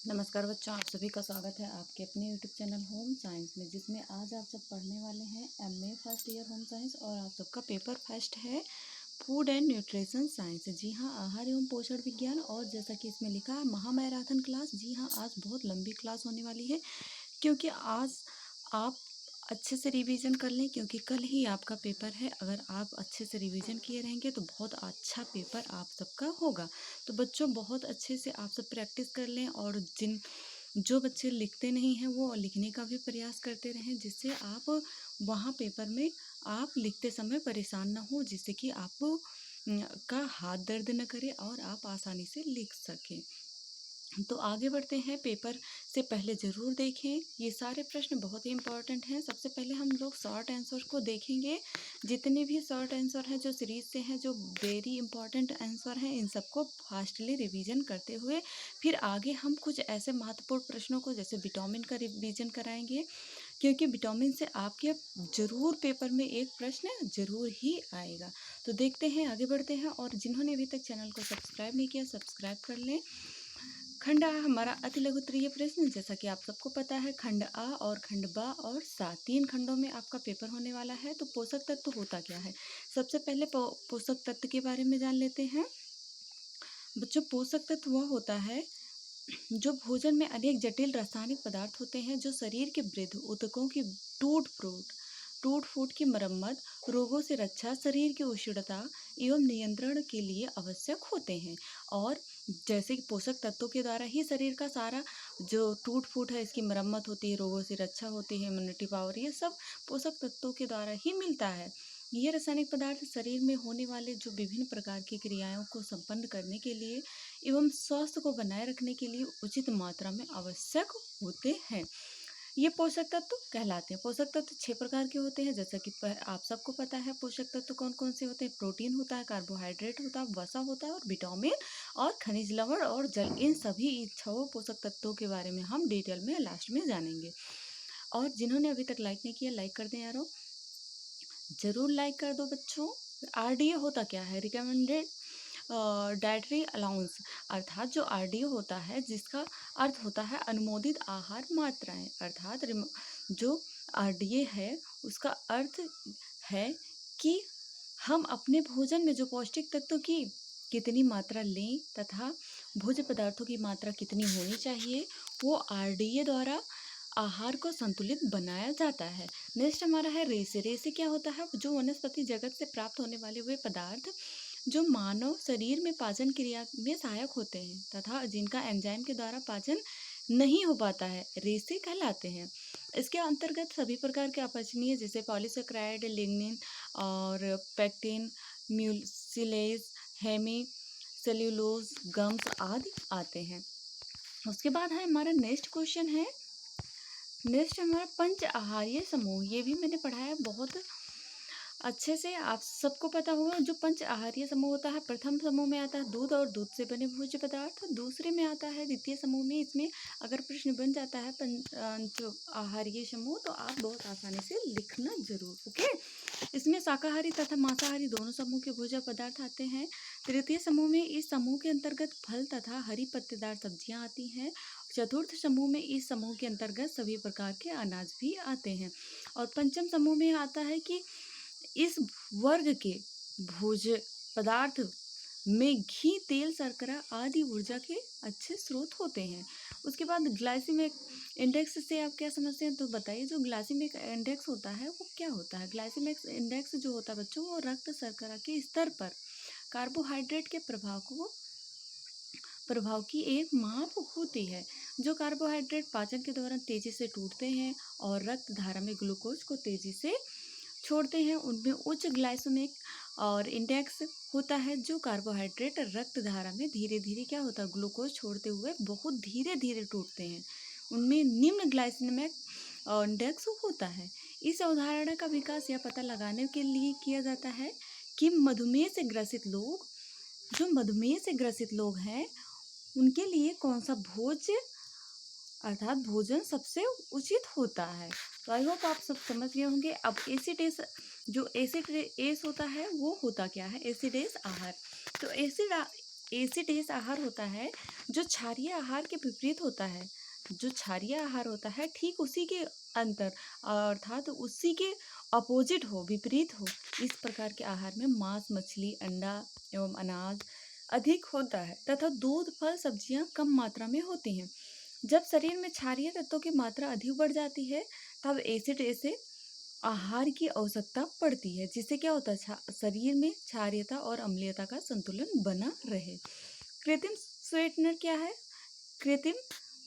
नमस्कार बच्चों, आप सभी का स्वागत है आपके अपने यूट्यूब चैनल होम साइंस में, जिसमें आज आप सब पढ़ने वाले हैं MA first year home science. और आप सबका पेपर फर्स्ट है फूड एंड न्यूट्रिशन साइंस। जी हाँ, आहार एवं पोषण विज्ञान। और जैसा कि इसमें लिखा है महामैराथन क्लास। जी हाँ, आज बहुत लंबी क्लास होने वाली है, क्योंकि आज आप अच्छे से रिवीजन कर लें, क्योंकि कल ही आपका पेपर है। अगर आप अच्छे से रिवीजन किए रहेंगे तो बहुत अच्छा पेपर आप सबका होगा। तो बच्चों, बहुत अच्छे से आप सब प्रैक्टिस कर लें, और जो बच्चे लिखते नहीं हैं वो लिखने का भी प्रयास करते रहें, जिससे आप वहाँ पेपर में आप लिखते समय परेशान ना हो, जिससे कि आप का हाथ दर्द न करे और आप आसानी से लिख सकें। तो आगे बढ़ते हैं। पेपर से पहले ज़रूर देखें, ये सारे प्रश्न बहुत ही इंपॉर्टेंट हैं। सबसे पहले हम लोग शॉर्ट आंसर को देखेंगे। जितने भी शॉर्ट आंसर हैं जो सीरीज से हैं, जो वेरी इंपॉर्टेंट आंसर हैं, इन सबको फास्टली रिवीजन करते हुए फिर आगे हम कुछ ऐसे महत्वपूर्ण प्रश्नों को, जैसे विटामिन का रिवीजन कराएंगे, क्योंकि विटामिन से आपके ज़रूर पेपर में एक प्रश्न ज़रूर ही आएगा। तो देखते हैं, आगे बढ़ते हैं। और जिन्होंने अभी तक चैनल को सब्सक्राइब नहीं किया, सब्सक्राइब कर लें। खंड आ हमारा अति लघुत्तरीय प्रश्न। जैसा कि आप सबको पता है, खंड आ और खंड बा और सा, 3 खंडों में आपका पेपर होने वाला है। तो पोषक तत्व होता क्या है? सबसे पहले पोषक तत्व के बारे में जान लेते हैं। बच्चों, पोषक तत्व वह होता है जो भोजन में अनेक जटिल रासायनिक पदार्थ होते हैं, जो शरीर के वृद्धि ऊतकों की टूट फूट टूट फूट की मरम्मत, रोगों से रक्षा, शरीर की उष्णता एवं नियंत्रण के लिए आवश्यक होते हैं। और जैसे कि पोषक तत्वों के द्वारा ही शरीर का सारा जो टूट फूट है, इसकी मरम्मत होती है, रोगों से रक्षा होती है, इम्यूनिटी पावर, ये सब पोषक तत्वों के द्वारा ही मिलता है। ये रासायनिक पदार्थ शरीर में होने वाले जो विभिन्न प्रकार की क्रियाओं को संपन्न करने के लिए एवं स्वास्थ्य को बनाए रखने के लिए उचित मात्रा में आवश्यक होते हैं। ये पोषक तत्व कहलाते हैं। पोषक तत्व 6 प्रकार के होते हैं, जैसा कि आप सबको पता है पोषक तत्व कौन कौन से होते हैं। प्रोटीन होता है, कार्बोहाइड्रेट होता है, वसा होता है, और विटामिन और खनिज लवण और जल। इन सभी 6 पोषक तत्वों के बारे में हम डिटेल में लास्ट में जानेंगे। और जिन्होंने अभी तक लाइक नहीं किया, लाइक कर दें यारों, जरूर लाइक कर दो बच्चों। आरडीए होता क्या है? रिकमेंडेड डाइटरी अलाउंस, अर्थात जो आरडीओ होता है, जिसका अर्थ होता है अनुमोदित आहार मात्राएं। अर्थात जो आरडीए है उसका अर्थ है कि हम अपने भोजन में जो पौष्टिक तत्वों की कितनी मात्रा लें तथा भोज्य पदार्थों की मात्रा कितनी होनी चाहिए, वो आरडीए द्वारा आहार को संतुलित बनाया जाता है। नेक्स्ट हमारा है रेसे। रेसे क्या होता है? जो वनस्पति जगत से प्राप्त होने वाले वे पदार्थ जो मानव शरीर में पाचन क्रिया में सहायक होते हैं तथा जिनका एंजाइम के द्वारा पाचन नहीं हो पाता है, रेसे कहलाते हैं। इसके अंतर्गत सभी प्रकार के अपचनीय, जैसे पॉलीसेकेराइड, लिग्निन और pectin, mucilage, hemi cellulose, gums आदि आते हैं। उसके बाद है हमारा नेक्स्ट क्वेश्चन है, नेक्स्ट हमारा पंच आहारीय समूह। ये भी मैंने पढ़ाया बहुत अच्छे से, आप सबको पता होगा। जो पंच आहारीय समूह होता है, प्रथम समूह में आता है दूध और दूध से बने भोज्य पदार्थ, दूसरे में आता है द्वितीय समूह में। इसमें अगर प्रश्न बन जाता है पंच आहारीय समूह, तो आप बहुत आसानी से लिखना जरूर, ओके। इसमें शाकाहारी तथा मांसाहारी दोनों समूह के भोज्य पदार्थ आते हैं। तृतीय समूह में इस समूह के अंतर्गत फल तथा हरी पत्तेदार सब्जियां आती हैं। चतुर्थ समूह में इस समूह के अंतर्गत सभी प्रकार के अनाज भी आते हैं। और पंचम समूह में आता है कि इस वर्ग के भोज्य पदार्थ में घी, तेल, शर्करा आदि ऊर्जा के अच्छे स्रोत होते हैं। उसके बाद ग्लाइसेमिक इंडेक्स से आप क्या समझते हैं, तो बताइए। जो ग्लाइसेमिक इंडेक्स होता है वो क्या होता है? ग्लाइसेमिक इंडेक्स जो होता है बच्चों, वो रक्त शर्करा के स्तर पर कार्बोहाइड्रेट के प्रभाव की एक माप होती है। जो कार्बोहाइड्रेट पाचन के दौरान तेजी से टूटते हैं और रक्त धारा में ग्लूकोज को तेजी से छोड़ते हैं, उनमें उच्च ग्लाइसेमिक और इंडेक्स होता है। जो कार्बोहाइड्रेट रक्त धारा में धीरे धीरे क्या होता है, ग्लूकोज छोड़ते हुए बहुत धीरे धीरे टूटते हैं, उनमें निम्न ग्लाइसेमिक इंडेक्स होता है। इस अवधारणा का विकास यह पता लगाने के लिए किया जाता है कि मधुमेह से ग्रसित लोग हैं, उनके लिए कौन सा भोज्य अर्थात भोजन सबसे उचित होता है। तो आई होप आप सब समझ गए होंगे। अब एसिडेस, जो एसिडेस होता है वो होता क्या है? एसिडेस आहार। तो एसिडेस आहार होता है जो क्षारीय आहार के विपरीत होता है। जो क्षारीय आहार होता है ठीक उसी के अंतर अर्थात उसी के अपोजिट हो, विपरीत हो। इस प्रकार के आहार में मांस, मछली, अंडा एवं अनाज अधिक होता है तथा दूध, फल, सब्जियां कम मात्रा में होती हैं। जब शरीर में क्षारीय तत्वों की मात्रा अधिक बढ़ जाती है तब एसिड से आहार की आवश्यकता पड़ती है, जिससे क्या होता है शरीर में क्षारीयता और अम्लीयता का संतुलन बना रहे। कृत्रिम स्वीटनर क्या है? कृत्रिम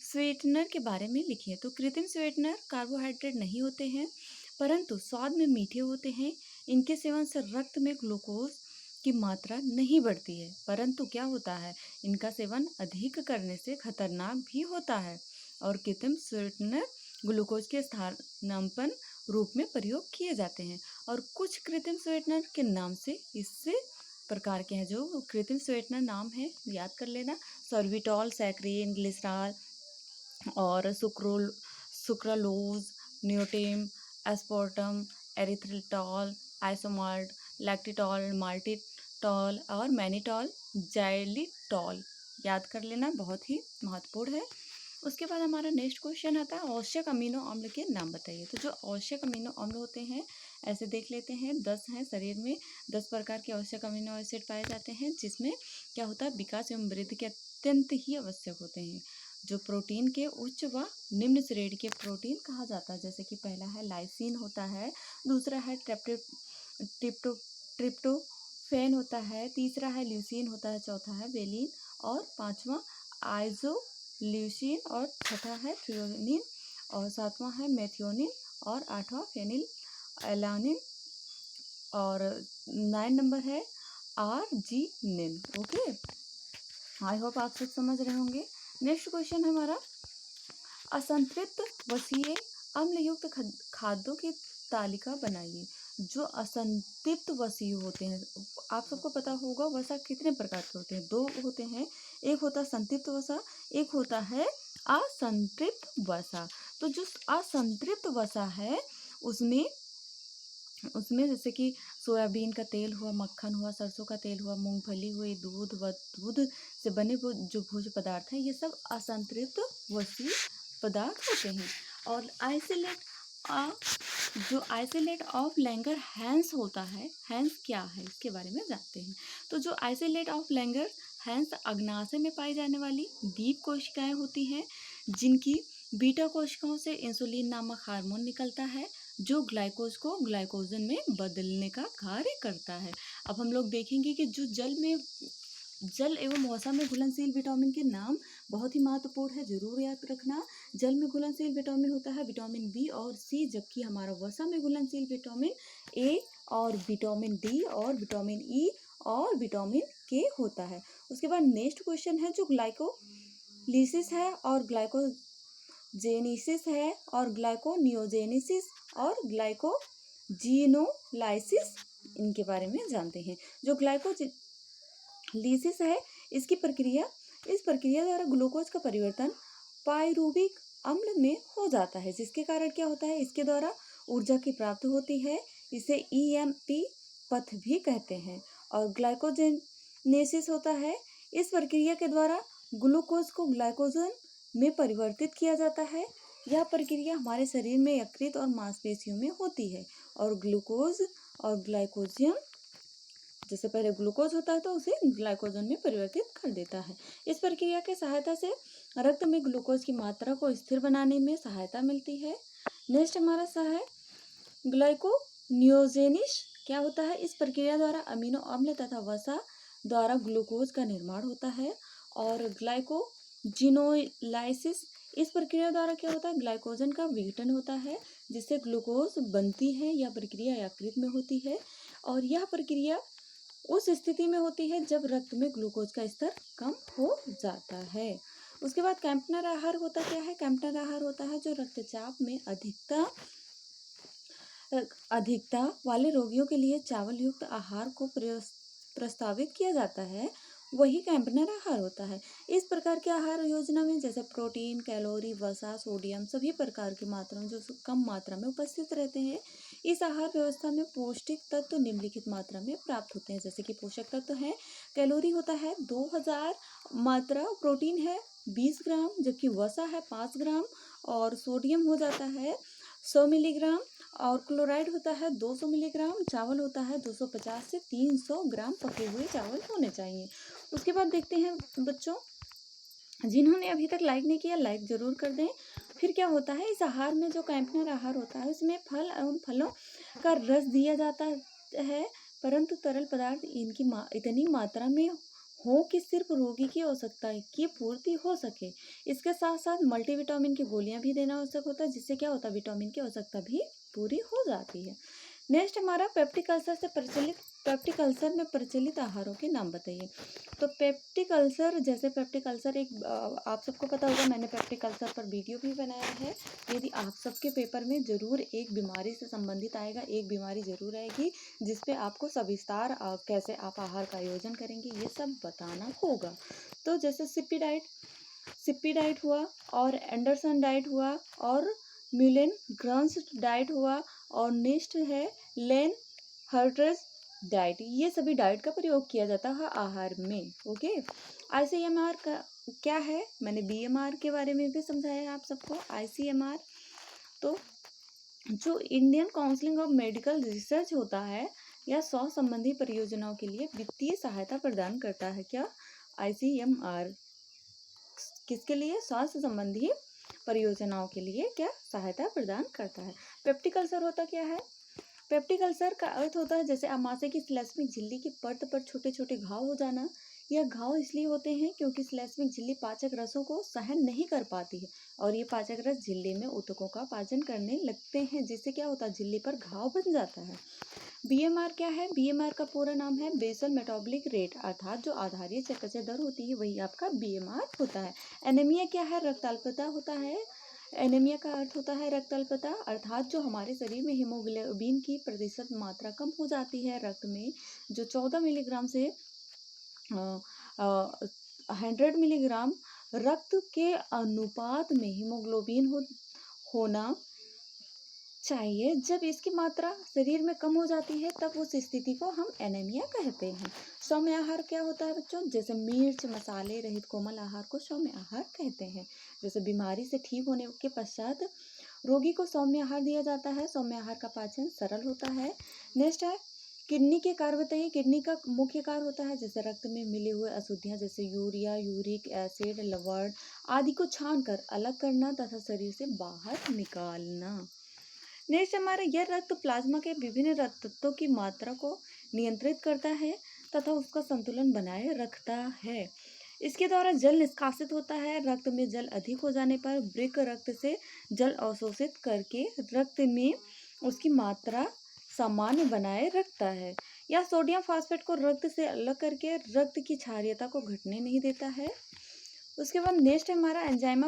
स्वीटनर के बारे में लिखिए। तो कृत्रिम स्वीटनर कार्बोहाइड्रेट नहीं होते हैं परंतु स्वाद में मीठे होते हैं। इनके सेवन से रक्त में ग्लूकोज की मात्रा नहीं बढ़ती है परंतु क्या होता है इनका सेवन अधिक करने से खतरनाक भी होता है। और कृत्रिम स्वीटनर ग्लूकोज के स्थानापन्न रूप में प्रयोग किए जाते हैं। और कुछ कृत्रिम स्वीटनर के नाम से इससे प्रकार के हैं। जो कृत्रिम स्वीटनर नाम है याद कर लेना, सॉर्बिटॉल, सैकरीन, ग्लिसरॉल और सुक्रालोज, न्यूटेम, एस्पार्टम, एरिथ्रिटॉल, आइसोमाल्ट, लैक्टिटॉल, माल्टिटॉल और मैनिटॉल, जाइलिटॉल। याद कर लेना, बहुत ही महत्वपूर्ण है। उसके बाद हमारा नेक्स्ट क्वेश्चन आता है आवश्यक अमीनो अम्ल के नाम बताइए। तो जो आवश्यक अमीनो अम्ल होते हैं ऐसे देख लेते हैं, 10 हैं। शरीर में 10 प्रकार के आवश्यक अमीनो एसिड पाए जाते हैं जिसमें क्या होता है विकास एवं वृद्धि के अत्यंत ही आवश्यक होते हैं। जो प्रोटीन के उच्च व निम्न श्रेणी के प्रोटीन कहा जाता है, जैसे कि पहला है लाइसिन होता है, दूसरा है ट्रिप्टोफैन होता है, तीसरा है ल्यूसीन होता है, चौथा है वेलिन और पांचवा आइसोल्यूसिन और छठा है थ्रियोनिन और सातवां है मेथियोनिन और आठवां फेनिल एलानिन और 9 नंबर है आर्जिनिन। ओके, आई होप आप सब समझ रहे होंगे। नेक्स्ट क्वेश्चन है हमारा असंतृप्त वसीय अम्ल युक्त खाद्यों की तालिका बनाइए। जो असंतृप्त वसीय होते हैं, आप सबको पता होगा वसा कितने प्रकार के होते हैं, 2 होते हैं। एक होता है संतृप्त वसा, एक होता है असंतृप्त वसा। तो जो असंतृप्त वसा है उसमें उसमें जैसे कि सोयाबीन का तेल हुआ, मक्खन हुआ, सरसों का तेल हुआ, मूंगफली हुई, दूध व दूध से बने जो भोज्य पदार्थ हैं ये सब असंतृप्त वसीय पदार्थ होते हैं। और जो आइसोलेट ऑफ लैंगर हैंस होता है, हैंस क्या है इसके बारे में जानते हैं। तो जो आइसोलेट ऑफ लैंगर हैंस अग्नाशय में पाई जाने वाली दीप कोशिकाएं होती हैं जिनकी बीटा कोशिकाओं से इंसुलिन नामक हार्मोन निकलता है जो ग्लाइकोज को ग्लाइकोजन में बदलने का कार्य करता है। अब हम लोग देखेंगे कि जो जल एवं वसा में घुलनशील विटामिन के नाम बहुत ही महत्वपूर्ण है, जरूर याद रखना। जल में घुलनशील विटामिन होता है विटामिन बी और सी, जबकि हमारा वसा में घुलनशील विटामिन ए और विटामिन डी और विटामिन ई और विटामिन के होता है। उसके बाद नेक्स्ट क्वेश्चन है जो ग्लाइकोलिसिस है और ग्लाइकोजेनेसिस है और ग्लाइकोनियोजेनेसिस और ग्लाइकोजिनोलाइसिस, इनके बारे में जानते हैं। जो ग्लाइकोलिसिस है इस प्रक्रिया द्वारा ग्लूकोज का परिवर्तन पायरुविक अम्ल में हो जाता है जिसके कारण क्या होता है इसके द्वारा ऊर्जा की प्राप्ति होती है। इसे ईएमपी पथ भी कहते हैं। और ग्लाइकोजेनेसिस होता है इस प्रक्रिया के द्वारा ग्लूकोज को ग्लाइकोजन में परिवर्तित किया जाता है। यह प्रक्रिया हमारे शरीर में यकृत और मांसपेशियों में होती है। और ग्लूकोज और ग्लाइकोजन, जैसे पहले ग्लूकोज होता है तो उसे ग्लाइकोजन में परिवर्तित कर देता है। इस प्रक्रिया की सहायता से रक्त में ग्लूकोज की मात्रा को स्थिर बनाने में सहायता मिलती है। नेक्स्ट हमारा सा है ग्लाइकोनियोजेनिस क्या होता है। इस प्रक्रिया द्वारा अमीनो अम्ल तथा वसा द्वारा ग्लूकोज का निर्माण होता है। और ग्लाइकोजिनोलाइसिस इस प्रक्रिया द्वारा क्या होता है ग्लाइकोजन का विघटन होता है जिससे ग्लूकोज बनती है। यह प्रक्रिया यकृत में होती है और यह प्रक्रिया उस स्थिति में होती है जब रक्त में ग्लूकोज का स्तर कम हो जाता है। उसके बाद कैंपनर आहार होता क्या है। कैंपनर आहार होता है जो रक्तचाप में अधिकता वाले रोगियों के लिए चावल युक्त आहार को प्रस्तावित किया जाता है, वही कैंपनर आहार होता है। इस प्रकार के आहार योजना में जैसे प्रोटीन, कैलोरी, वसा, सोडियम सभी प्रकार की मात्राएं जो कम मात्रा में उपस्थित रहते हैं। इस आहार व्यवस्था में पौष्टिक तत्व निम्नलिखित मात्रा में प्राप्त होते हैं, जैसे कि पोषक तत्व हैं कैलोरी होता है 2000, मात्रा प्रोटीन है 20 ग्राम, जबकि वसा है 5 ग्राम, और सोडियम हो जाता है 100 मिलीग्राम, और क्लोराइड होता है 200 मिलीग्राम। चावल होता है 250 से 300 ग्राम पके हुए चावल होने चाहिए। उसके बाद देखते हैं बच्चों, जिन्होंने अभी तक लाइक नहीं किया लाइक ज़रूर कर दें। फिर क्या होता है, इस आहार में जो कैंपनर आहार होता है उसमें फल एवं फलों का रस दिया जाता है, परंतु तरल पदार्थ इनकी इतनी मात्रा में हो कि सिर्फ रोगी की आवश्यकता की पूर्ति हो सके। इसके साथ साथ मल्टीविटामिन की गोलियां भी देना आवश्यक होता है, जिससे क्या होता है, विटामिन की आवश्यकता भी पूरी हो जाती है। नेक्स्ट हमारा पेप्टिक अल्सर में प्रचलित आहारों के नाम बताइए। तो पेप्टिक अल्सर, जैसे पेप्टिक अल्सर एक आप सबको पता होगा, मैंने पेप्टिक अल्सर पर वीडियो भी बनाया है। यदि आप सबके पेपर में ज़रूर एक बीमारी से संबंधित आएगा, एक बीमारी ज़रूर आएगी जिस पे आपको सविस्तार कैसे आप आहार का आयोजन करेंगे ये सब बताना होगा। तो जैसे सिप्पी डाइट हुआ, और एंडरसन डाइट हुआ, और मिलेन ग्रांस डाइट हुआ, और नेक्स्ट है लेन हर्ट्रेस डाइट। ये सभी डाइट का प्रयोग किया जाता है आहार में। ओके, आईसीएमआर का क्या है, मैंने बीएमआर के बारे में भी समझाया है आप सबको। आईसीएमआर तो जो Indian counselling of medical research होता है, या स्वास्थ्य संबंधी परियोजनाओं के लिए वित्तीय सहायता प्रदान करता है। क्या, आईसीएमआर किसके लिए, स्वास्थ्य संबंधी परियोजनाओं के लिए क्या सहायता प्रदान करता है। पेप्टिक अल्सर होता क्या है, पेप्टिक अल्सर का अर्थ होता है जैसे अमाशय की श्लेष्मिक झिल्ली की परत पर छोटे छोटे घाव हो जाना। यह घाव इसलिए होते हैं क्योंकि श्लेष्मिक झिल्ली पाचक रसों को सहन नहीं कर पाती है, और ये पाचक रस झिल्ली में ऊतकों का पाचन करने लगते हैं, जिससे क्या होता है, झिल्ली पर घाव बन जाता है। बीएमआर क्या है, बीएमआर का पूरा नाम है बेसल मेटाबॉलिक रेट, अर्थात जो आधारीय चयापचय दर होती है वही आपका बीएमआर होता है। एनीमिया क्या है, रक्त अल्पता होता है। एनीमिया का अर्थ होता है रक्त अल्पता, अर्थात जो हमारे शरीर में हीमोग्लोबिन की प्रतिशत मात्रा कम हो जाती है रक्त में, जो 14 मिलीग्राम से 100 मिलीग्राम रक्त के अनुपात में हीमोग्लोबिन होना चाहिए। जब इसकी मात्रा शरीर में कम हो जाती है तब उस स्थिति को हम एनीमिया कहते हैं। सौम्य आहार क्या होता है बच्चों, जैसे मिर्च मसाले रहित कोमल आहार को सौम्य आहार कहते हैं। जैसे बीमारी से ठीक होने के पश्चात रोगी को सौम्य आहार दिया जाता है। सौम्य आहार का पाचन सरल होता है। नेक्स्ट है किडनी के कार्य बताइए। किडनी का मुख्य कार्य होता है जैसे रक्त में मिले हुए अशुद्धियाँ जैसे यूरिया, यूरिक एसिड, लवण आदि को छानकर अलग करना तथा शरीर से बाहर निकालना। नेक्स्ट हमारा यह रक्त प्लाज्मा के विभिन्न रक्त तत्वों की मात्रा को नियंत्रित करता है तथा उसका संतुलन बनाए रखता है। इसके द्वारा जल निष्कासित होता है। रक्त में जल अधिक हो जाने पर वृक्क रक्त से जल अवशोषित करके रक्त में उसकी मात्रा सामान्य बनाए रखता है। या सोडियम फास्फेट को रक्त से अलग करके रक्त की क्षारीयता को घटने नहीं देता है। उसके बाद नेक्स्ट हमारा एंजाइमा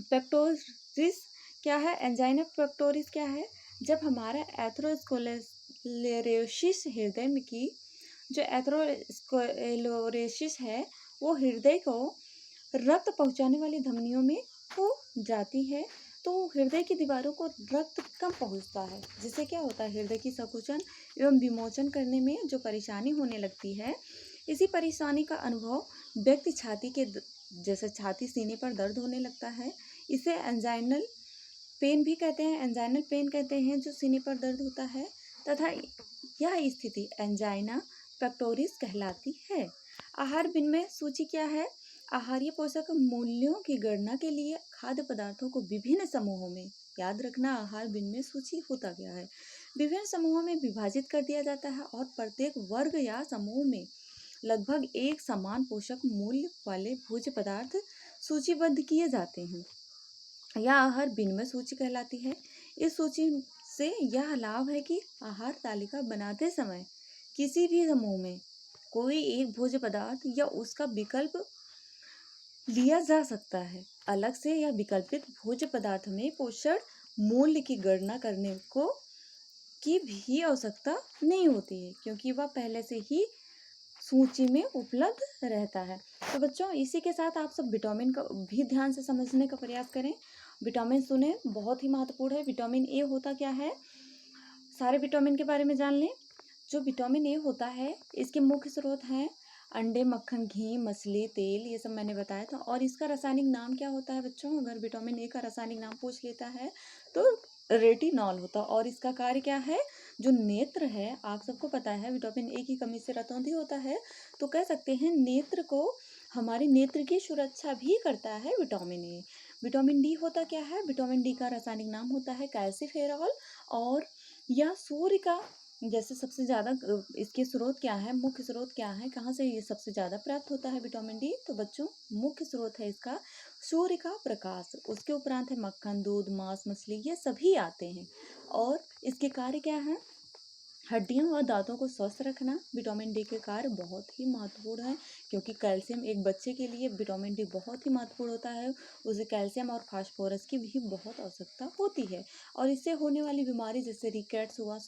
पेक्टोरिस क्या है। एंजाइना पेक्टोरिस क्या है, जब हमारा एथेरोस्क्लेरोसिस हृदय में की जो एथेरोस्क्लेरोसिस है वो हृदय को रक्त पहुंचाने वाली धमनियों में हो जाती है, तो हृदय की दीवारों को रक्त कम पहुंचता है, जिससे क्या होता है, हृदय की संकुचन एवं विमोचन करने में जो परेशानी होने लगती है। इसी परेशानी का अनुभव व्यक्ति जैसे छाती सीने पर दर्द होने लगता है, इसे एंजाइनल पेन भी कहते हैं। एंजाइनल पेन कहते हैं जो सीने पर दर्द होता है, तथा यह स्थिति एंजाइना पेक्टोरिस कहलाती है। आहार विनिमय सूची क्या है। आहारीय पोषक मूल्यों की गणना के लिए खाद्य पदार्थों को विभिन्न समूहों में, याद रखना आहार विनिमय सूची होता क्या है, विभिन्न समूहों में विभाजित कर दिया जाता है, और प्रत्येक वर्ग या समूह में लगभग एक समान पोषक मूल्य वाले भोज्य पदार्थ सूचीबद्ध किए जाते हैं। यह आहार विनिमय सूची कहलाती है। इस सूची से यह लाभ है कि आहार तालिका बनाते समय किसी भी समूह में कोई एक भोज्य पदार्थ या उसका विकल्प लिया जा सकता है। अलग से या विकल्पित भोज्य पदार्थ में पोषण मूल्य की गणना करने की भी आवश्यकता नहीं होती है, क्योंकि वह पहले से ही सूची में उपलब्ध रहता है। तो बच्चों इसी के साथ आप सब विटामिन का भी ध्यान से समझने का प्रयास करें। विटामिन सुने, बहुत ही महत्वपूर्ण है। विटामिन ए होता क्या है, सारे विटामिन के बारे में जान लें। जो विटामिन ए होता है इसके मुख्य स्रोत हैं अंडे, मक्खन, घी, मछली, तेल, ये सब मैंने बताया था। और इसका रासायनिक नाम क्या होता है बच्चों? अगर विटामिन ए का रासायनिक नाम पूछ लेता है तो रेटिनॉल होता है। और इसका कार्य क्या है? जो नेत्र है, आप सबको पता है विटामिन ए की कमी से रतौंधी होता है, तो कह सकते हैं नेत्र को, हमारे नेत्र की सुरक्षा भी करता है विटामिन ए। विटामिन डी होता क्या है? विटामिन डी का रासायनिक नाम होता है कैल्सीफेरॉल। और यह सूर्य का, जैसे सबसे ज़्यादा इसके स्रोत क्या है, मुख्य स्रोत क्या है, कहाँ से ये सबसे ज़्यादा प्राप्त होता है विटामिन डी? तो बच्चों मुख्य स्रोत है इसका सूर्य का प्रकाश। उसके उपरांत है मक्खन, दूध, मांस, मछली, ये सभी आते हैं। और इसके कार्य क्या है? हड्डियों और दांतों को स्वस्थ रखना। विटामिन डी के कार्य बहुत ही महत्वपूर्ण है, क्योंकि कैल्शियम, एक बच्चे के लिए विटामिन डी बहुत ही महत्वपूर्ण होता है। उसे कैल्शियम और फास्फोरस की भी बहुत आवश्यकता होती है। और इससे होने वाली बीमारी जैसे रिकेट्स हुआ,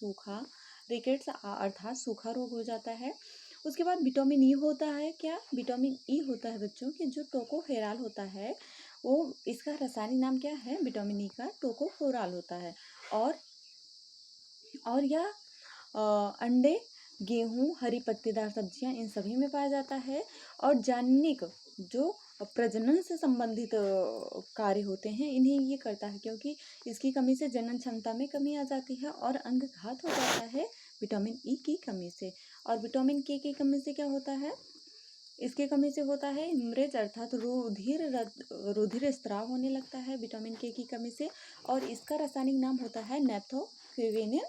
रिकेट्स अर्थात सूखा रोग हो जाता है। उसके बाद विटामिन ई होता है क्या? विटामिन ई होता है बच्चों कि जो टोकोफेरॉल होता है, वो, इसका रासायनिक नाम क्या है विटामिन ई का? टोकोफेरॉल होता है। और यह अंडे, गेहूँ, हरी पत्तेदार सब्जियां, इन सभी में पाया जाता है। और जैनिक, जो प्रजनन से संबंधित कार्य होते हैं, इन्हें ये करता है, क्योंकि इसकी कमी से जनन क्षमता में कमी आ जाती है और अंगघात हो जाता है विटामिन ई की कमी से। और विटामिन के की कमी से क्या होता है? इसके कमी से होता है मृज, अर्थात रुधिर स्त्राव होने लगता है विटामिन के की कमी से। और इसका रासायनिक नाम होता है नेप्थोक्विनिन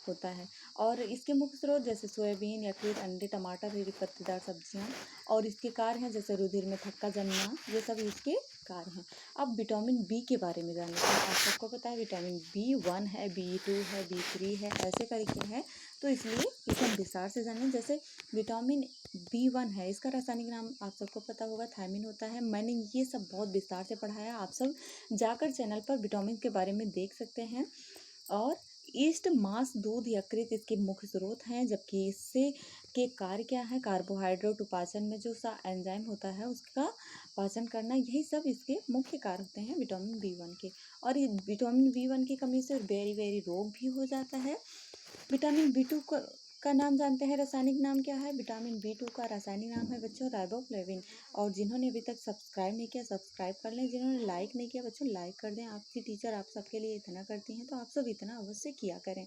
होता है। और इसके मुख्य स्रोत जैसे सोयाबीन, यकृत, अंडे, टमाटर, हरी पत्तेदार सब्जियां। और इसके कार्य हैं जैसे रुधिर में थक्का जमना, ये सब इसके कार्य हैं। अब विटामिन बी के बारे में जान लेते हैं। आप सबको पता है विटामिन B1 है, B2 है, B3 है, ऐसे करके है, तो इसलिए इसे हम विस्तार से जानें। जैसे विटामिन B1 है, इसका रासायनिक नाम आप सबको पता होगा, थायमिन होता है। मैंने ये सब बहुत विस्तार से पढ़ाया, आप सब जाकर चैनल पर विटामिन के बारे में देख सकते हैं। और ईस्ट, मांस, दूध, यकृत इसके मुख्य स्रोत हैं, जबकि इससे के कार्य क्या है? कार्बोहाइड्रेट उपाचन में जो सा एंजाइम होता है उसका पाचन करना, यही सब इसके मुख्य कार्य होते हैं विटामिन B1 के। और ये विटामिन B1 की कमी से बेरी रोग भी हो जाता है। विटामिन B2 का नाम जानते हैं, रासायनिक नाम क्या है? विटामिन B2 का रासायनिक नाम है बच्चों राइबोफ्लेविन। और जिन्होंने अभी तक सब्सक्राइब नहीं किया, सब्सक्राइब कर लें। जिन्होंने लाइक नहीं किया बच्चों, लाइक कर दें। आपकी टीचर आप सबके लिए इतना करती हैं, तो आप सब इतना अवश्य किया करें।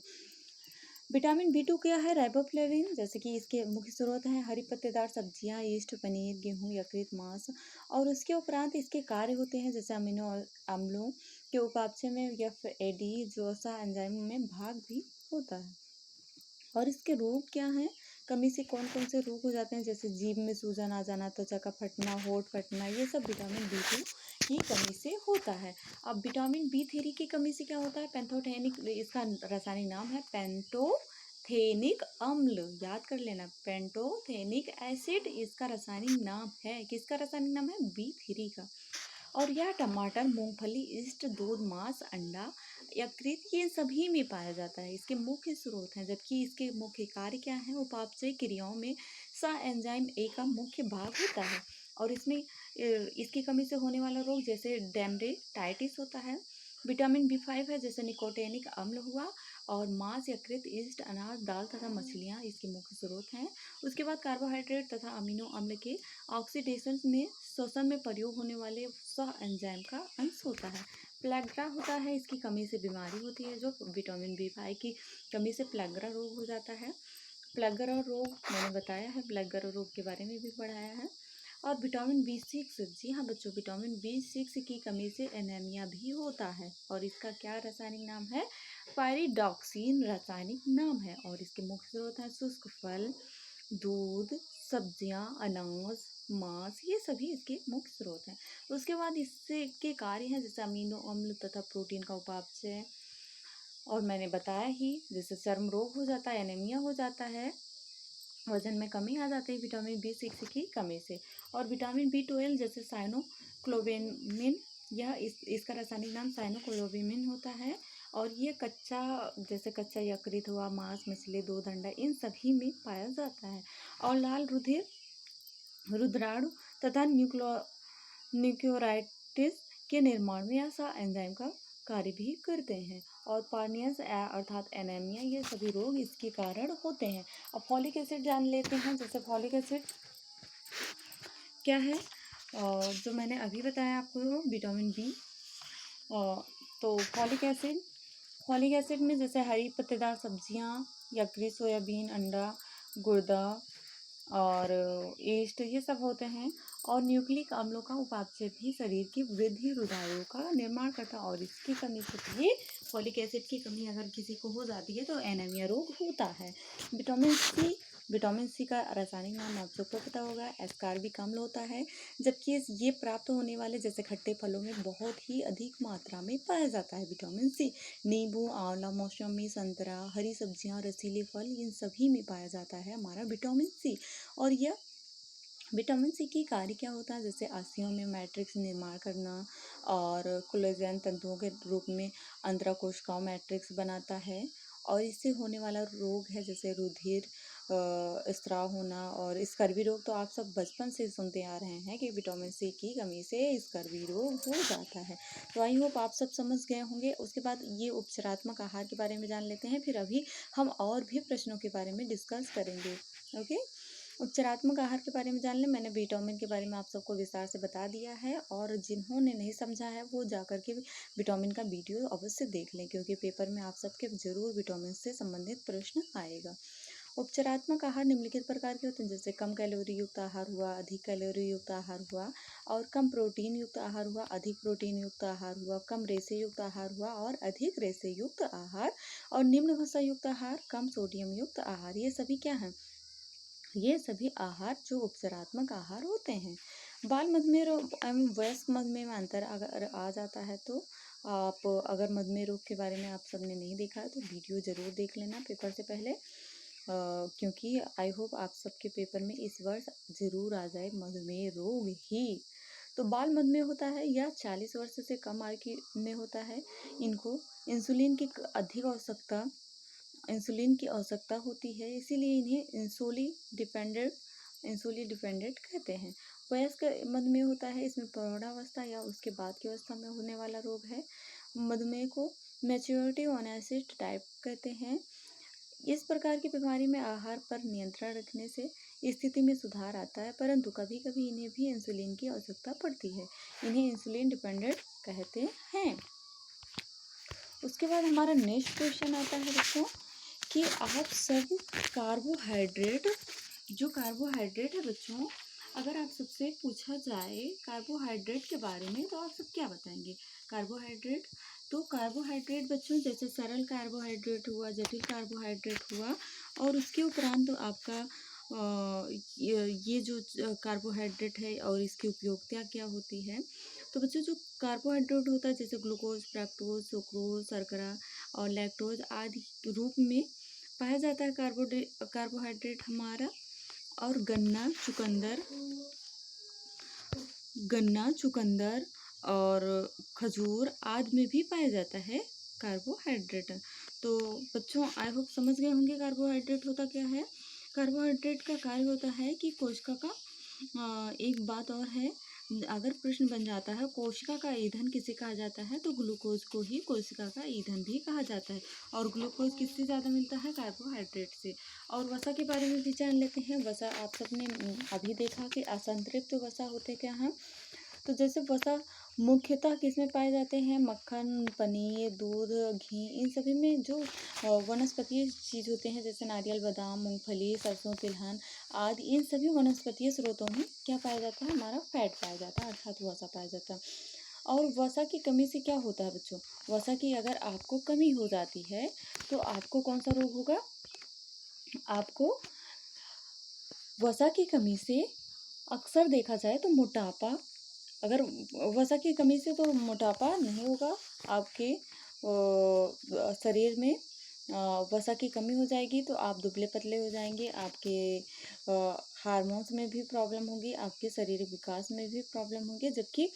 विटामिन B2 क्या है? राइबोफ्लेविन। जैसे कि इसके मुख्य स्रोत हैं हरी पत्तेदार सब्जियां, यीस्ट, पनीर, गेहूं, यकृत, मांस। और उसके उपरांत इसके कार्य होते हैं जैसे अमीनो अम्लों के उपापचय में FAD जोसा एंजाइम में भाग भी होता है। और इसके रोग क्या हैं? कमी से कौन कौन से रोग हो जाते हैं? जैसे जीभ में सूजन आ जाना, त्वचा का फटना, होंठ फटना, ये सब विटामिन B2 की कमी से होता है। अब विटामिन B3 की कमी से क्या होता है? पैंथोथेनिक, इसका रासायनिक नाम है पैंथोथेनिक अम्ल, याद कर लेना, पैंथोथेनिक एसिड इसका रासायनिक नाम है। किसका रासायनिक नाम है? B3 का। और यह टमाटर, मूंगफली, ईस्ट, दूध, मांस, अंडा, यकृत, ये सभी में पाया जाता है, इसके मुख्य स्रोत हैं। जबकि इसके मुख्य कार्य क्या है? उपापचय क्रियाओं में सा एंजाइम ए का मुख्य भाग होता है। और इसमें इसकी कमी से होने वाला रोग जैसे डेमरेटाइटिस होता है। विटामिन B5 है, जैसे निकोटेनिक अम्ल हुआ। और मांस, यकृत, ईस्ट, अनाज, दाल तथा मछलियाँ इसके मुख्य स्रोत हैं। उसके बाद कार्बोहाइड्रेट तथा अमीनो अम्ल के ऑक्सीडेशन में, श्वसन में प्रयोग होने वाले सह एंजाइम का अंश होता है। प्लेग्रा होता है, इसकी कमी से बीमारी होती है, जो विटामिन B5 की कमी से प्लेग्रा रोग हो जाता है। प्लेग्रा रोग मैंने बताया है, प्लेग्रा रोग के बारे में भी पढ़ाया है। और विटामिन B6, जी हाँ बच्चों, विटामिन B6 की कमी से एनीमिया भी होता है। और इसका क्या रासायनिक नाम है? पायरिडॉक्सिन रासायनिक नाम है। और इसके मुख्य स्रोत हैं शुष्क फल, दूध, सब्जियां, अनाज, मांस, ये सभी इसके मुख्य स्रोत हैं। उसके बाद इससे के कार्य हैं जैसे अमीनो अम्ल तथा प्रोटीन का उपापचय। और मैंने बताया ही, जैसे चर्म रोग हो जाता है, एनीमिया हो जाता है, वजन में कमी आ जाती है विटामिन B6 की कमी से। और विटामिन B12 जैसे साइनोक्लोबिन, यह इसका रासायनिक नाम साइनोक्लोबिन होता है। और ये कच्चा, जैसे कच्चा यकृत हुआ, मांस, मछली, दूध, अंडा, इन सभी में पाया जाता है। और लाल रुधिराणु तथा न्यूक्लियोराइटिस के निर्माण में यह सा एंजाइम का कार्य भी करते हैं। और पानियस अर्थात एनीमिया, ये सभी रोग इसके कारण होते हैं। अब फॉलिक एसिड जान लेते हैं। जैसे फॉलिक एसिड क्या है, जो मैंने अभी बताया आपको, विटामिन बी। तो फॉलिक एसिड में जैसे हरी पत्तेदार सब्जियां, यकृत, सोयाबीन, अंडा, गुर्दा और ईस्ट, ये सब होते हैं। और न्यूक्लिक अम्लों का उपापचय भी शरीर की वृद्धि रुधिरों का निर्माण करता है। और इसकी कमी से भी, फॉलिक एसिड की कमी अगर किसी को हो जाती है तो एनीमिया रोग होता है। विटामिन सी का रासायनिक नाम आप सबको पता होगा, एस्कॉर्बिक अम्ल होता है। जबकि ये प्राप्त होने वाले जैसे खट्टे फलों में बहुत ही अधिक मात्रा में पाया जाता है विटामिन सी। नींबू, आंवला, मौसमी, संतरा, हरी सब्जियां, रसीले फल, इन सभी में पाया जाता है हमारा विटामिन सी। और यह विटामिन सी की कार्य क्या होता है, जैसे अस्थियों में मैट्रिक्स निर्माण करना और कोलेजन तंतुओं के रूप में अंतराकोशिकाओं मैट्रिक्स बनाता है। और इससे होने वाला रोग है जैसे रुधिर स्त्राव होना और स्कर्वी रोग। तो आप सब बचपन से सुनते आ रहे हैं कि विटामिन सी की कमी से स्कर्वी रोग हो जाता है। तो आई होप आप सब समझ गए होंगे। उसके बाद ये उपचारात्मक आहार के बारे में जान लेते हैं, फिर अभी हम और भी प्रश्नों के बारे में डिस्कस करेंगे। ओके, उपचारात्मक आहार के बारे में जान लें। मैंने विटामिन के बारे में आप सबको विस्तार से बता दिया है, और जिन्होंने नहीं समझा है वो जाकर के विटामिन का वीडियो अवश्य देख लें, क्योंकि पेपर में आप सबके जरूर विटामिन से संबंधित प्रश्न आएगा। उपचारात्मक आहार निम्नलिखित प्रकार के होते हैं, जैसे कम कैलोरी युक्त आहार हुआ, अधिक कैलोरी युक्त आहार हुआ, और कम प्रोटीन युक्त आहार हुआ, अधिक प्रोटीन युक्त आहार हुआ, कम रेशे युक्त आहार हुआ और अधिक रेशे युक्त आहार, और निम्न वसा युक्त आहार, कम सोडियम युक्त आहार। ये सभी क्या है, ये सभी आहार जो उपचारात्मक आहार होते हैं। बाल मधुमेह रोग एवं वयस्क मधुमेह में अंतर अगर आ जाता है तो आप, अगर मधुमेह रोग के बारे में आप सबने नहीं देखा है तो वीडियो ज़रूर देख लेना पेपर से पहले, क्योंकि आई होप आप सबके पेपर में इस वर्ष ज़रूर आ जाए मधुमेह रोग ही। तो बाल मधुमेह होता है, यह 40 वर्ष से कम आयु में होता है। इनको इंसुलिन की अधिक आवश्यकता इंसुलिन की आवश्यकता होती है, इसीलिए इन्हें इंसुलिन डिपेंडेंट कहते हैं। वयस्क मधुमेह होता है, इसमें प्रौढ़ावस्था या उसके बाद की अवस्था में होने वाला रोग है। मधुमेह को मैच्योरिटी ओनेसिस टाइप कहते हैं। इस प्रकार की बीमारी में आहार पर नियंत्रण रखने से स्थिति में सुधार आता है, परंतु कभी कभी इन्हें भी इंसुलिन की आवश्यकता पड़ती है। इन्हें इंसुलिन डिपेंडेंट कहते हैं। उसके बाद हमारा नेक्स्ट क्वेश्चन आता है बच्चों कि आप सब कार्बोहाइड्रेट है बच्चों, अगर आप सबसे पूछा जाए कार्बोहाइड्रेट के बारे में तो आप सब क्या बताएंगे। कार्बोहाइड्रेट बच्चों, जैसे सरल कार्बोहाइड्रेट हुआ, जटिल कार्बोहाइड्रेट हुआ, और उसके उपरांत आपका ये जो कार्बोहाइड्रेट है और इसकी उपयोगिता क्या होती है। तो बच्चों, जो कार्बोहाइड्रेट होता है जैसे ग्लूकोज, फ्रक्टोज, सुक्रोज, शर्करा और लैक्टोज आदि रूप में पाया जाता है कार्बोहाइड्रेट हमारा। और गन्ना, चुकंदर और खजूर आदि में भी पाया जाता है कार्बोहाइड्रेट। तो बच्चों, आई होप समझ गए होंगे कार्बोहाइड्रेट होता क्या है। कार्बोहाइड्रेट का कार्य होता है कि कोशिका का एक बात और है, अगर प्रश्न बन जाता है कोशिका का ईंधन किसे कहा जाता है, तो ग्लूकोज को ही कोशिका का ईंधन भी कहा जाता है। और ग्लूकोज किससे ज़्यादा मिलता है, कार्बोहाइड्रेट से। और वसा के बारे में भी जान लेते हैं। वसा आप सबने अभी देखा कि असंतृप्त वसा होते क्या हैं। तो जैसे वसा मुख्यतः किसमें पाए जाते हैं, मक्खन, पनीर, दूध, घी, इन सभी में जो वनस्पतीय चीज़ होते हैं जैसे नारियल, बादाम, मूंगफली, सरसों, तिलहन आदि, इन सभी वनस्पतीय स्रोतों में क्या पाया जाता है, हमारा फैट पाया जाता है, अर्थात वसा पाया जाता है। और वसा की कमी से क्या होता है बच्चों, वसा की अगर आपको कमी हो जाती है तो आपको कौन सा रोग होगा, आपको वसा की कमी से अक्सर देखा जाए तो मोटापा, अगर वसा की कमी से तो मोटापा नहीं होगा, आपके शरीर में वसा की कमी हो जाएगी तो आप दुबले पतले हो जाएंगे, आपके हार्मोन्स में भी प्रॉब्लम होगी, आपके शारीरिक विकास में भी प्रॉब्लम होगी। जबकि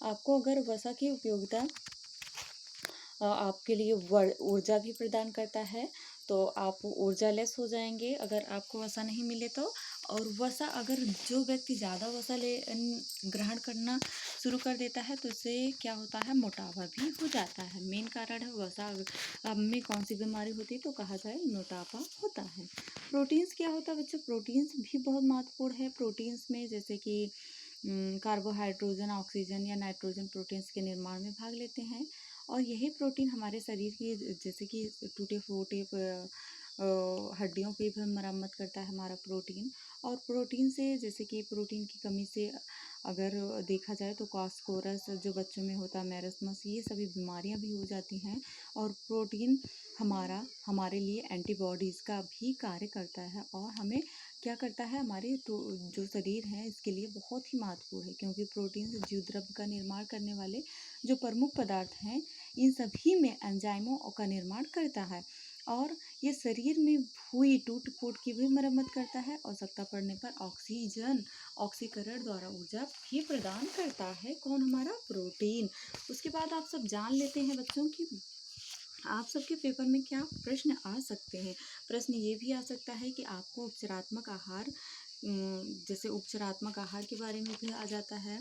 आपको अगर वसा की उपयोगिता आपके लिए ऊर्जा भी प्रदान करता है, तो आप ऊर्जा लेस हो जाएंगे अगर आपको वसा नहीं मिले तो। और वसा अगर जो व्यक्ति ज़्यादा वसा ग्रहण करना शुरू कर देता है तो उससे क्या होता है, मोटापा भी हो जाता है। मेन कारण है वसा में कौन सी बीमारी होती है तो कहा जाए मोटापा होता है। प्रोटीन्स क्या होता है बच्चों, प्रोटीन्स भी बहुत महत्वपूर्ण है। प्रोटीन्स में जैसे कि कार्बोहाइड्रोजन, ऑक्सीजन या नाइट्रोजन प्रोटीन्स के निर्माण में भाग लेते हैं और यही प्रोटीन हमारे शरीर की जैसे कि टूटे फूटे हड्डियों की भी मरम्मत करता है हमारा प्रोटीन। और प्रोटीन से जैसे कि प्रोटीन की कमी से अगर देखा जाए तो कॉस्कोरस जो बच्चों में होता है, मैरस्मस, ये सभी बीमारियां भी हो जाती हैं। और प्रोटीन हमारे लिए एंटीबॉडीज़ का भी कार्य करता है और हमें क्या करता है, हमारे तो जो शरीर है इसके लिए बहुत ही महत्वपूर्ण है, क्योंकि प्रोटीन से जीव द्रव्य का निर्माण करने वाले जो प्रमुख पदार्थ हैं इन सभी में एंजाइमों का निर्माण करता है और ये शरीर में हुई टूट फूट की भी मरम्मत करता है। आवश्यकता पड़ने पर ऑक्सीकरण द्वारा ऊर्जा भी प्रदान करता है। कौन, हमारा प्रोटीन। उसके बाद आप सब जान लेते हैं बच्चों की आप सबके पेपर में क्या प्रश्न आ सकते हैं। प्रश्न ये भी आ सकता है कि आपको उपचारात्मक आहार जैसे उपचारात्मक आहार के बारे में भी आ जाता है।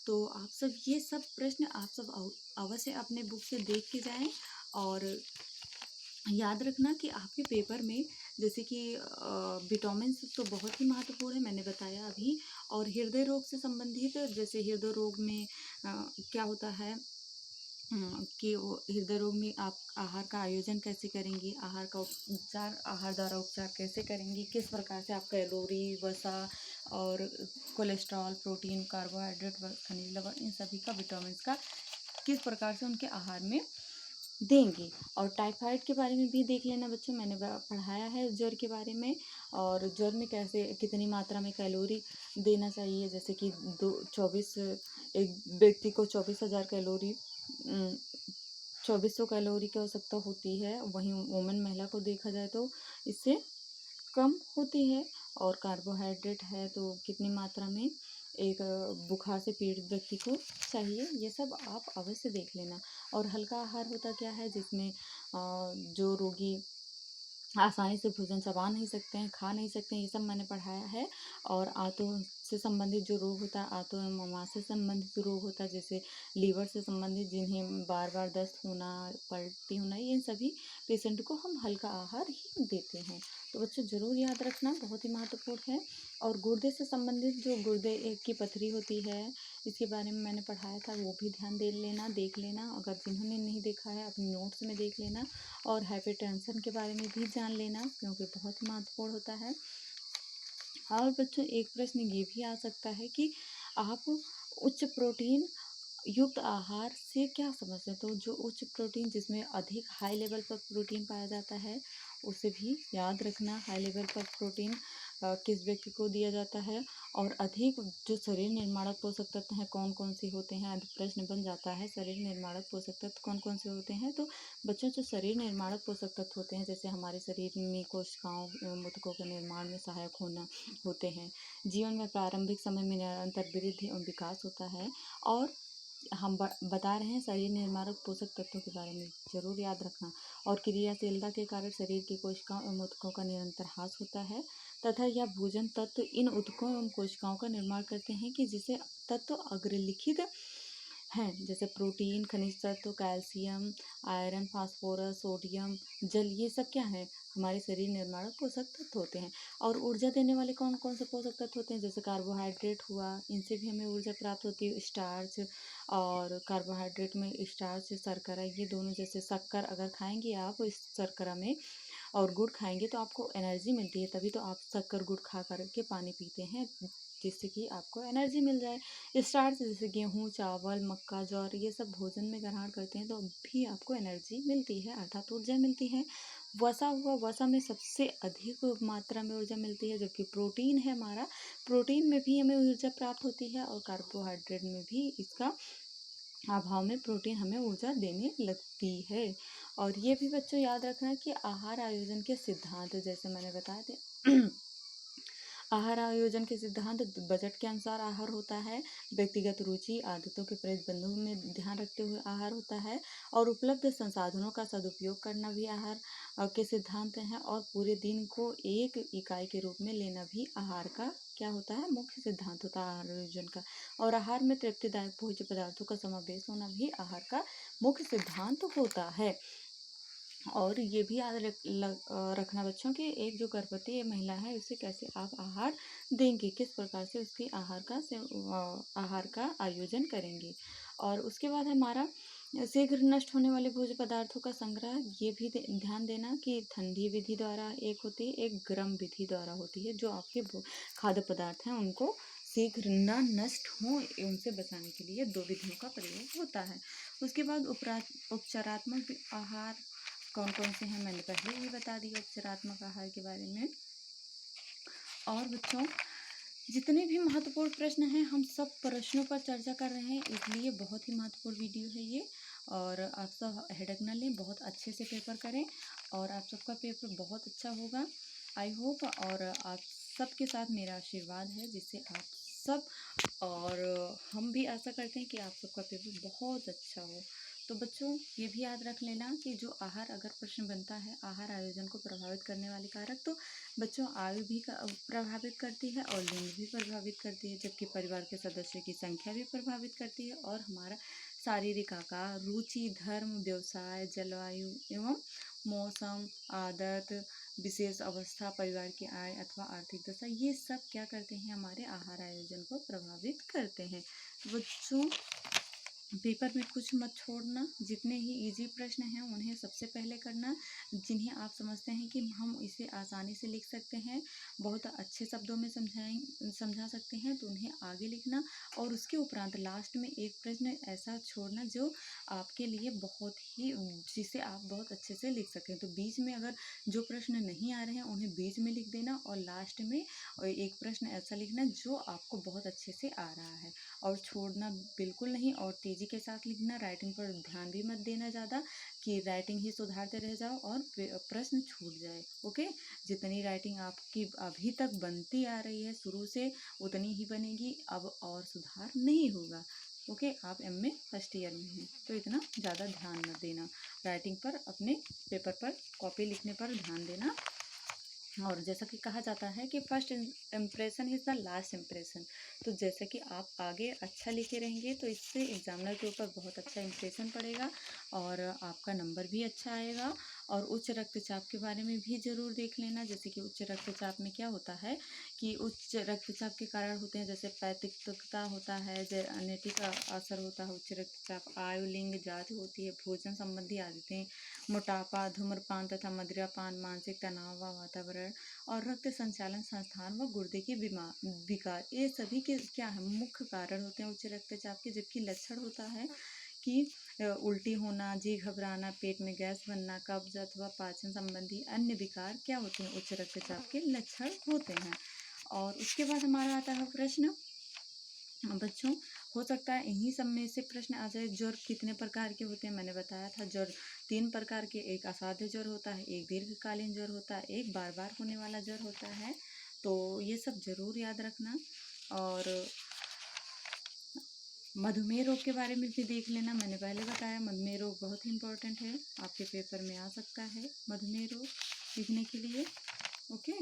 तो आप सब ये सब प्रश्न आप सब अवश्य अपने बुक से देख के जाएं और याद रखना कि आपके पेपर में जैसे कि विटामिन तो बहुत ही महत्वपूर्ण है, मैंने बताया अभी। और हृदय रोग से संबंधित जैसे हृदय रोग में क्या होता है कि वो हृदय रोग में आप आहार का आयोजन कैसे करेंगी, आहार द्वारा उपचार कैसे करेंगी, किस प्रकार से आप कैलोरी, वसा और कोलेस्ट्रॉल, प्रोटीन, कार्बोहाइड्रेट, खनिज लवण, इन सभी का, विटामिन का किस प्रकार से उनके आहार में देंगे। और टाइफाइड के बारे में भी देख लेना बच्चों, मैंने पढ़ाया है ज्वर के बारे में। और ज्वर में कैसे कितनी मात्रा में कैलोरी देना चाहिए, जैसे कि 24 एक व्यक्ति को 24,000 कैलोरी 2400 कैलोरी की आवश्यकता होती है, वहीं वुमेन महिला को देखा जाए तो इससे कम होती है। और कार्बोहाइड्रेट है तो कितनी मात्रा में एक बुखार से पीड़ित व्यक्ति को चाहिए, ये सब आप अवश्य देख लेना। और हल्का आहार होता क्या है, जिसमें जो रोगी आसानी से भोजन चबा नहीं सकते हैं, खा नहीं सकते हैं, ये सब मैंने पढ़ाया है। और आंतों से संबंधित जो रोग होता है, आंतों एवं ममाश से संबंधित जो रोग होता है, जैसे लीवर से संबंधित, जिन्हें बार बार दस्त होना, पलटी होना, ये सभी पेशेंट को हम हल्का आहार ही देते हैं। तो बच्चों ज़रूर याद रखना, बहुत ही महत्वपूर्ण है। और गुर्दे से संबंधित जो गुर्दे की पथरी होती है, इसके बारे में मैंने पढ़ाया था, वो भी ध्यान दे लेना, देख लेना। अगर जिन्होंने नहीं देखा है अपने नोट्स में देख लेना। और हाइपरटेंशन के बारे में भी जान लेना, क्योंकि बहुत महत्वपूर्ण होता है। और बच्चों एक प्रश्न ये भी आ सकता है कि आप उच्च प्रोटीन युक्त आहार से क्या समझते हैं। तो जो उच्च प्रोटीन, जिसमें अधिक हाई लेवल पर प्रोटीन पाया जाता है, उसे भी याद रखना। हाई लेवल पर प्रोटीन किस व्यक्ति को दिया जाता है। और अधिक जो शरीर निर्माणक पोषक तत्व हैं कौन कौन से होते हैं, अधिक प्रश्न बन जाता है, शरीर निर्माणक पोषक तत्व कौन कौन से होते हैं। तो बच्चों जो शरीर निर्माणक पोषक तत्व होते हैं, जैसे हमारे शरीर में कोशिकाओं एवं ऊतकों के निर्माण में सहायक होते हैं। जीवन में प्रारंभिक समय में निरंतर वृद्धि एवं विकास होता है। और हम बता रहे हैं शरीर निर्माणक पोषक तत्वों के बारे में, जरूर याद रखना। और क्रियाशीलता के कारण शरीर की कोशिकाओं एवं ऊतकों का निरंतर ह्रास होता है तथा यह भोजन तत्व इन ऊतकों एवं कोशिकाओं का निर्माण करते हैं कि जिसे तत्व अग्रलिखित हैं, जैसे प्रोटीन, खनिज तत्व, कैल्शियम, आयरन, फास्फोरस, सोडियम, जल, ये सब क्या है, हमारे शरीर निर्माणक पोषक तत्व होते हैं। और ऊर्जा देने वाले कौन कौन से पोषक तत्व होते हैं, जैसे कार्बोहाइड्रेट हुआ, इनसे भी हमें ऊर्जा प्राप्त होती है। स्टार्च, और कार्बोहाइड्रेट में स्टार्च, शर्करा, ये दोनों, जैसे शक्कर अगर खाएंगे आप इस शर्करा में और गुड़ खाएंगे तो आपको एनर्जी मिलती है, तभी तो आप शक्कर गुड़ खा कर के पानी पीते हैं, जिससे कि आपको एनर्जी मिल जाए। स्टार्च जैसे गेहूँ, चावल, मक्का, ज्वार, ये सब भोजन में ग्रहण करते हैं तो भी आपको एनर्जी मिलती है, अर्थात ऊर्जा मिलती है। वसा हुआ, वसा में सबसे अधिक मात्रा में ऊर्जा मिलती है, जबकि प्रोटीन है हमारा, प्रोटीन में भी हमें ऊर्जा प्राप्त होती है। और कार्बोहाइड्रेट में भी इसका अभाव में प्रोटीन हमें ऊर्जा देने लगती है। और ये भी बच्चों याद रखना कि आहार आयोजन के सिद्धांत, जैसे मैंने बताए थे आहार आयोजन के सिद्धांत बजट के अनुसार आहार होता है, व्यक्तिगत रुचि आदतों के प्रतिबंधों में ध्यान रखते हुए आहार होता है, और उपलब्ध संसाधनों का सदुपयोग करना भी आहार के सिद्धांत हैं, और पूरे दिन को एक इकाई के रूप में लेना भी आहार का क्या होता है, मुख्य सिद्धांत होता है आहार आयोजन का। और आहार में तृप्तिदायक भोज्य पदार्थों का समावेश होना भी आहार का मुख्य सिद्धांत होता है। और ये भी याद रखना बच्चों कि एक जो गर्भवती महिला है उसे कैसे आप आहार देंगे, किस प्रकार से उसकी आहार का आयोजन करेंगे। और उसके बाद हमारा शीघ्र नष्ट होने वाले भोज्य पदार्थों का संग्रह, ये भी ध्यान देना कि ठंडी विधि द्वारा एक होती है, एक गर्म विधि द्वारा होती है। जो आपके खाद्य पदार्थ हैं उनको शीघ्र न नष्ट हों उनसे बचाने के लिए दो विधियों का प्रयोग होता है। उसके बाद उपचारात्मक आहार कौन कौन से हैं मैंने पहले ही बता दिया उपचारात्मक आहार के बारे में। और बच्चों, जितने भी महत्वपूर्ण प्रश्न हैं हम सब प्रश्नों पर चर्चा कर रहे हैं, इसलिए बहुत ही महत्वपूर्ण वीडियो है ये। और आप सब हेडेक न लें, बहुत अच्छे से पेपर करें और आप सबका पेपर बहुत अच्छा होगा, आई होप। और आप सबके साथ मेरा आशीर्वाद है जिससे आप सब, और हम भी आशा करते हैं कि आप सबका पेपर बहुत अच्छा हो। तो बच्चों, ये भी याद रख लेना कि जो आहार अगर प्रश्न बनता है आहार आयोजन को प्रभावित करने वाले कारक, तो बच्चों आयु भी प्रभावित करती है और लिंग भी प्रभावित करती है, जबकि परिवार के सदस्यों की संख्या भी प्रभावित करती है, और हमारा शारीरिक आकार, रुचि, धर्म, व्यवसाय, जलवायु एवं मौसम, आदत, विशेष अवस्था, परिवार की आय अथवा आर्थिक दशा, ये सब क्या करते हैं, हमारे आहार आयोजन को प्रभावित करते हैं। बच्चों, पेपर में कुछ मत छोड़ना, जितने ही इजी प्रश्न हैं उन्हें सबसे पहले करना, जिन्हें आप समझते हैं कि हम इसे आसानी से लिख सकते हैं, बहुत अच्छे शब्दों में समझा सकते हैं, तो उन्हें आगे लिखना। और उसके उपरांत लास्ट में एक प्रश्न ऐसा छोड़ना जो आपके लिए बहुत ही, जिसे आप बहुत अच्छे से लिख सकें। तो बीच में अगर जो प्रश्न नहीं आ रहे हैं उन्हें बीच में लिख देना, और लास्ट में एक प्रश्न ऐसा लिखना जो आपको बहुत अच्छे से आ रहा है, और छोड़ना बिल्कुल नहीं, और तेज़ी के साथ लिखना। राइटिंग पर ध्यान भी मत देना ज़्यादा कि राइटिंग ही सुधारते रह जाओ और प्रश्न छूट जाए। ओके, जितनी राइटिंग आपकी अभी तक बनती आ रही है शुरू से, उतनी ही बनेगी, अब और सुधार नहीं होगा। ओके, आप एमए फर्स्ट ईयर में हैं तो इतना ज़्यादा ध्यान मत देना राइटिंग पर, अपने पेपर पर कॉपी लिखने पर ध्यान देना। और जैसा कि कहा जाता है कि first impression is the last impression, तो जैसे कि आप आगे अच्छा लिखे रहेंगे तो इससे एग्जामिनर के ऊपर बहुत अच्छा इम्प्रेशन पड़ेगा और आपका नंबर भी अच्छा आएगा। और उच्च रक्तचाप के बारे में भी ज़रूर देख लेना, जैसे कि उच्च रक्तचाप में क्या होता है कि उच्च रक्तचाप के कारण होते हैं जैसे पैतृकता होता है, जेनेटिक असर होता है, उच्च रक्तचाप, आयु, लिंग, जाति होती है, भोजन संबंधी आदतें, मोटापा, धूम्रपान तथा मदिरापान, मानसिक तनाव व वातावरण, और रक्त संचालन संस्थान व गुर्दे की विकार, ये सभी के क्या है, मुख्य कारण होते हैं उच्च रक्तचाप के। जबकि लक्षण होता है कि उल्टी होना, जी घबराना, पेट में गैस बनना, कब्ज अथवा पाचन संबंधी अन्य विकार क्या होते हैं, उच्च रक्तचाप के लक्षण होते हैं। और उसके बाद हमारा आता है प्रश्न, बच्चों, हो सकता है इन्हीं सब में से प्रश्न आ जाए। ज्वर कितने प्रकार के होते हैं, मैंने बताया था ज्वर 3 प्रकार के, एक असाध्य ज्वर होता है, एक दीर्घकालीन ज्वर होता है, एक बार बार होने वाला ज्वर होता है। तो ये सब जरूर याद रखना। और मधुमेह रोग के बारे में भी देख लेना, मैंने पहले बताया मधुमेह रोग बहुत ही इम्पोर्टेंट है, आपके पेपर में आ सकता है मधुमेह रोग लिखने के लिए। ओके,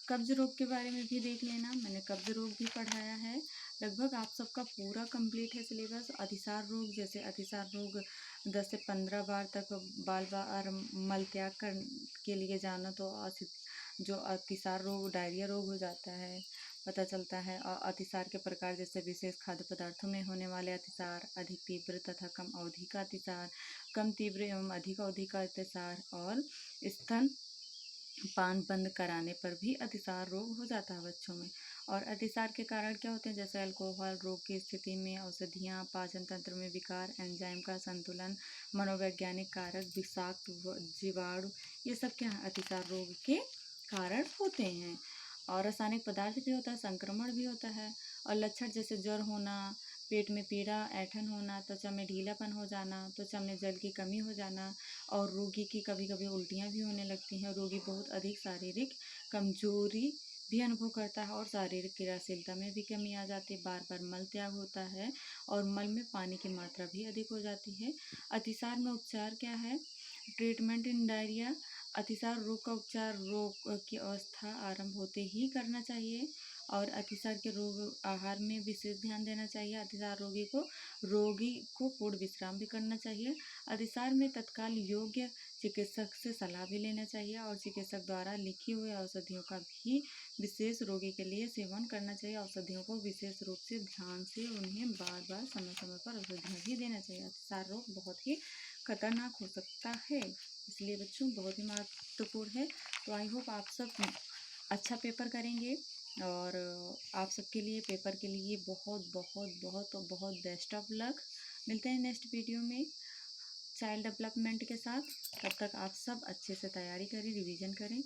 कब्ज रोग के बारे में भी देख लेना, मैंने कब्ज रोग भी पढ़ाया है, लगभग आप सबका पूरा कंप्लीट है सिलेबस। अतिसार रोग, जैसे अतिसार रोग 10 से 15 बार तक बार बार मल त्याग के लिए जाना, तो जो अतिसार रोग डायरिया रोग हो जाता है, पता चलता है। और अतिसार के प्रकार जैसे विशेष खाद्य पदार्थों में होने वाले अतिसार, अधिक तीव्र तथा कम अवधि का अतिसार, कम तीव्र एवं अधिक अवधि का अतिसार, और स्तन पान बंद कराने पर भी अतिसार रोग हो जाता है बच्चों में। और अतिसार के कारण क्या होते हैं, जैसे अल्कोहल रोग की स्थिति में औषधियाँ, पाचन तंत्र में विकार, एंजाइम का संतुलन, मनोवैज्ञानिक कारक, विषाक्त जीवाणु, ये सब क्या है, अतिसार रोग के कारण होते हैं। और रासायनिक पदार्थ भी होता है, संक्रमण भी होता है। और लक्षण जैसे ज्वर होना, पेट में पीड़ा, ऐंठन होना, त्वचा में ढीलापन हो जाना, त्वचा में जल की कमी हो जाना, और रोगी की कभी कभी उल्टियाँ भी होने लगती हैं। रोगी बहुत अधिक शारीरिक कमजोरी भी अनुभव करता है और शारीरिक क्रियाशीलता में भी कमी आ जाती है। बार बार मल त्याग होता है और मल में पानी की मात्रा भी अधिक हो जाती है। अतिसार में उपचार क्या है? ट्रीटमेंट इन डायरिया। अतिसार रोग का उपचार रोग की अवस्था आरंभ होते ही करना चाहिए और अतिसार के रोग आहार में विशेष ध्यान देना चाहिए। अतिसार रोगी को पूर्ण विश्राम भी करना चाहिए। अतिसार में तत्काल योग्य चिकित्सक से सलाह भी लेना चाहिए और चिकित्सक द्वारा लिखी हुई औषधियों का भी विशेष रोगी के लिए सेवन करना चाहिए। औषधियों को विशेष रूप से ध्यान से उन्हें बार बार समय समय पर औषधियाँ भी देना चाहिए। अतिसार रोग बहुत ही खतरनाक हो सकता है, इसलिए बच्चों बहुत ही महत्वपूर्ण है। तो आई होप आप सब अच्छा पेपर करेंगे और आप सबके लिए पेपर के लिए बहुत बहुत बहुत बहुत बेस्ट ऑफ लक। मिलते हैं नेक्स्ट वीडियो में चाइल्ड डेवलपमेंट के साथ। तब तक आप सब अच्छे से तैयारी करें, रिवीजन करें।